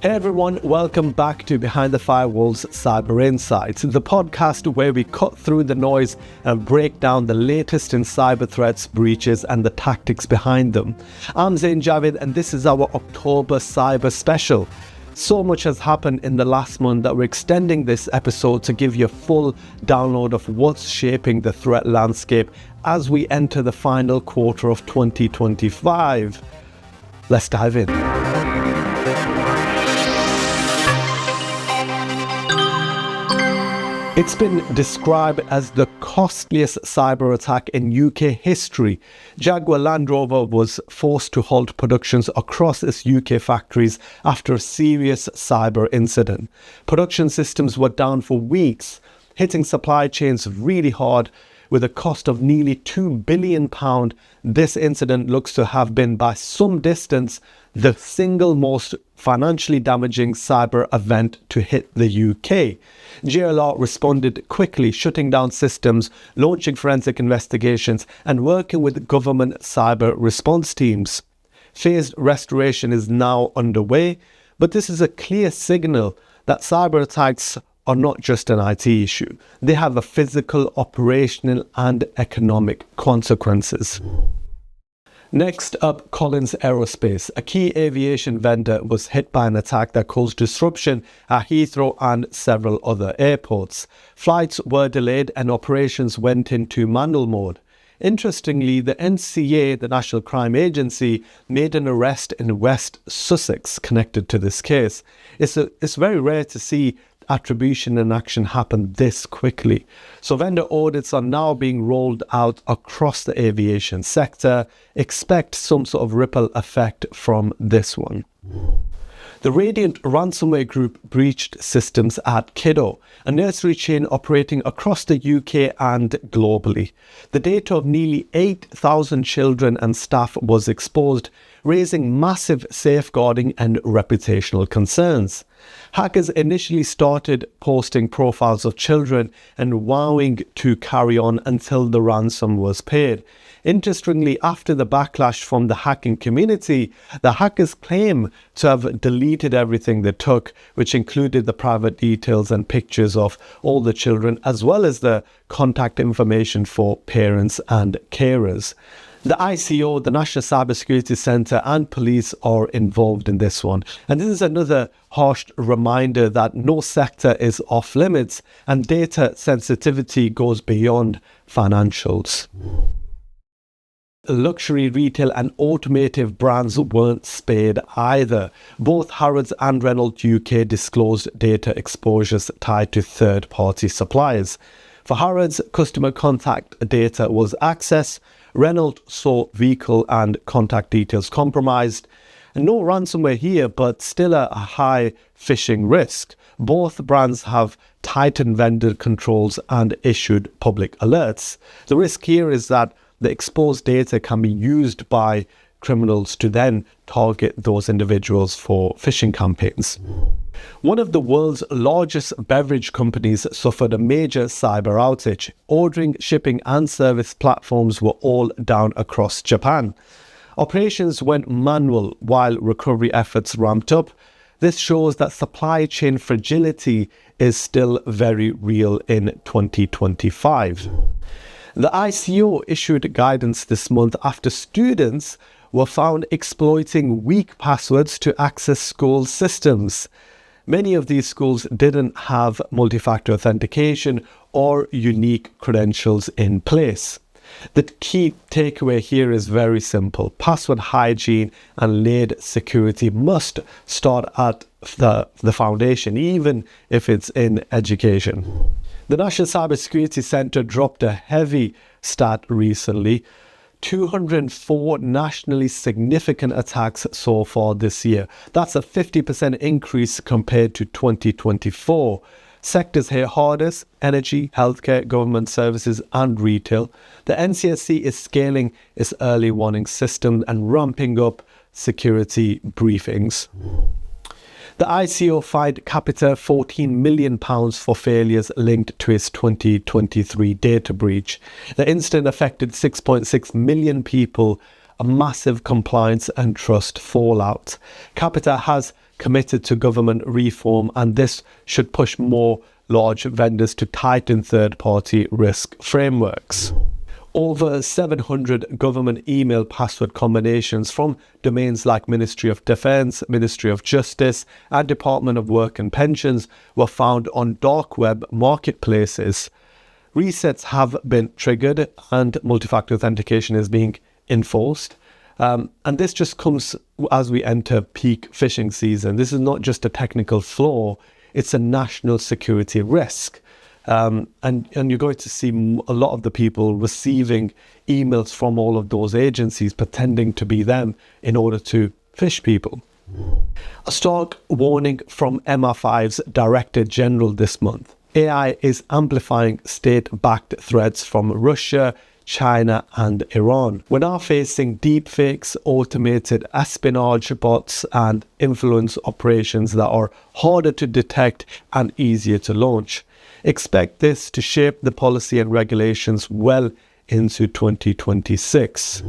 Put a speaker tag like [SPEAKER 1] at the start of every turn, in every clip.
[SPEAKER 1] Hey everyone, welcome back to Behind the Firewall's Cyber Insights, the podcast where we cut through the noise and break down the latest in cyber threats, breaches and the tactics behind them. I'm Zain Javed and this is our October Cyber Special. So much has happened in the last month that we're extending this episode to give you a full download of what's shaping the threat landscape as we enter the final quarter of 2025. Let's dive in. It's been described as the costliest cyber attack in UK history. Jaguar Land Rover was forced to halt productions across its UK factories after a serious cyber incident. Production systems were down for weeks, hitting supply chains really hard. With a cost of nearly £2 billion, this incident looks to have been by some distance the single most financially damaging cyber event to hit the UK. JLR responded quickly, shutting down systems, launching forensic investigations and working with government cyber response teams. Phased restoration is now underway, but this is a clear signal that cyber attacks are not just an IT issue. They have a physical, operational and economic consequences. Next up, Collins Aerospace, a key aviation vendor, was hit by an attack that caused disruption at Heathrow and several other airports. Flights were delayed and operations went into manual mode. Interestingly, the NCA, the National Crime Agency, made an arrest in West Sussex connected to this case. It's very rare to see attribution and action happen this quickly. So vendor audits are now being rolled out across the aviation sector. Expect some sort of ripple effect from this one. The Radiant ransomware group breached systems at Kido, a nursery chain operating across the UK and globally. The data of nearly 8,000 children and staff was exposed, raising massive safeguarding and reputational concerns. Hackers initially started posting profiles of children and vowing to carry on until the ransom was paid. Interestingly, after the backlash from the hacking community, the hackers claim to have deleted everything they took, which included the private details and pictures of all the children, as well as the contact information for parents and carers. The ICO, the National Cybersecurity Centre and police are involved in this one. And this is another harsh reminder that no sector is off limits and data sensitivity goes beyond financials. Luxury retail and automotive brands weren't spared either. Both Harrods and Renault UK disclosed data exposures tied to third-party suppliers. For Harrods, customer contact data was accessed. Renault saw vehicle and contact details compromised. No ransomware here, but still a high phishing risk. Both brands have tightened vendor controls and issued public alerts. The risk here is that the exposed data can be used by criminals to then target those individuals for phishing campaigns. One of the world's largest beverage companies suffered a major cyber outage. Ordering, shipping and service platforms were all down across Japan. Operations went manual while recovery efforts ramped up. This shows that supply chain fragility is still very real in 2025. The ICO issued guidance this month after students were found exploiting weak passwords to access school systems. Many of these schools didn't have multi-factor authentication or unique credentials in place. The key takeaway here is very simple. Password hygiene and layered security must start at the foundation, even if it's in education. The National Cybersecurity Centre dropped a heavy stat recently. 204 nationally significant attacks so far this year. That's a 50% increase compared to 2024. Sectors here hardest: energy, healthcare, government services and retail. The NCSC is scaling its early warning system and ramping up security briefings. The ICO fined Capita £14 million for failures linked to its 2023 data breach. The incident affected 6.6 million people, a massive compliance and trust fallout. Capita has committed to government reform, and this should push more large vendors to tighten third-party risk frameworks. Over 700 government email password combinations from domains like Ministry of Defence, Ministry of Justice, and Department of Work and Pensions were found on dark web marketplaces. Resets have been triggered and multi-factor authentication is being enforced. And this just comes as we enter peak phishing season. This is not just a technical flaw, it's a national security risk. And you're going to see a lot of the people receiving emails from all of those agencies pretending to be them in order to phish people. A stark warning from MI5's Director General this month. AI is amplifying state-backed threats from Russia, China and Iran. We're now facing deepfakes, automated espionage bots and influence operations that are harder to detect and easier to launch. Expect this to shape the policy and regulations well into 2026.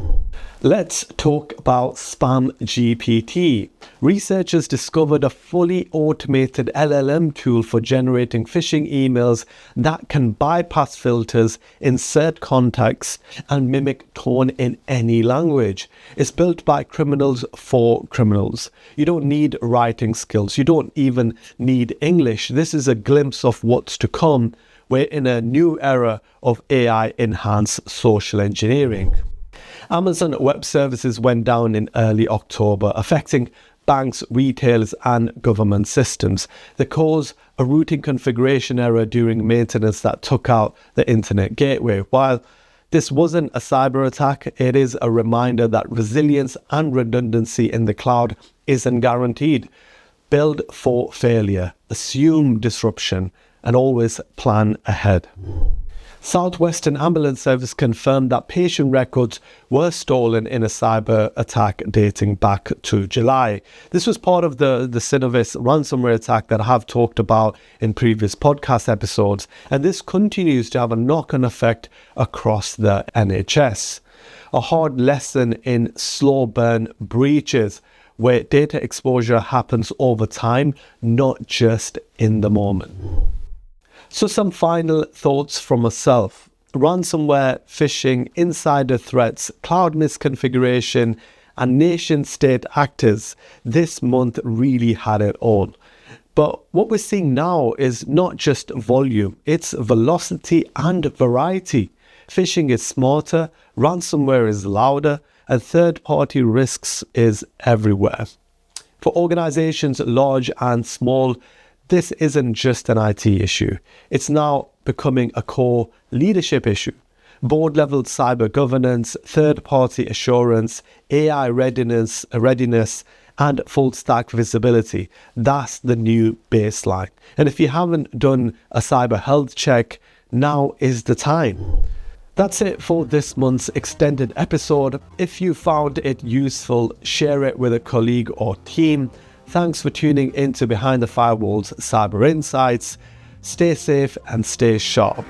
[SPEAKER 1] Let's talk about Spam GPT. Researchers discovered a fully automated LLM tool for generating phishing emails that can bypass filters, insert context, and mimic tone in any language. It's built by criminals for criminals. You don't need writing skills. You don't even need English. This is a glimpse of what's to come. We're in a new era of AI-enhanced social engineering. Amazon Web Services went down in early October, affecting banks, retailers, and government systems. The cause, a routing configuration error during maintenance that took out the internet gateway. While this wasn't a cyber attack, it is a reminder that resilience and redundancy in the cloud isn't guaranteed. Build for failure, assume disruption, and always plan ahead. Southwestern Ambulance Service confirmed that patient records were stolen in a cyber attack dating back to July. This was part of the Synovis ransomware attack that I have talked about in previous podcast episodes, and this continues to have a knock-on effect across the NHS. A hard lesson in slow burn breaches, where data exposure happens over time, not just in the moment. So some final thoughts from myself. Ransomware, phishing, insider threats, cloud misconfiguration, and nation-state actors. This month really had it all. But what we're seeing now is not just volume, it's velocity and variety. Phishing is smarter, ransomware is louder, and third-party risks is everywhere. For organizations large and small, this isn't just an IT issue. It's now becoming a core leadership issue. Board-level cyber governance, third-party assurance, AI readiness, and full-stack visibility. That's the new baseline. And if you haven't done a cyber health check, now is the time. That's it for this month's extended episode. If you found it useful, share it with a colleague or team. Thanks for tuning in to Behind the Firewall's Cyber Insights. Stay safe and stay sharp.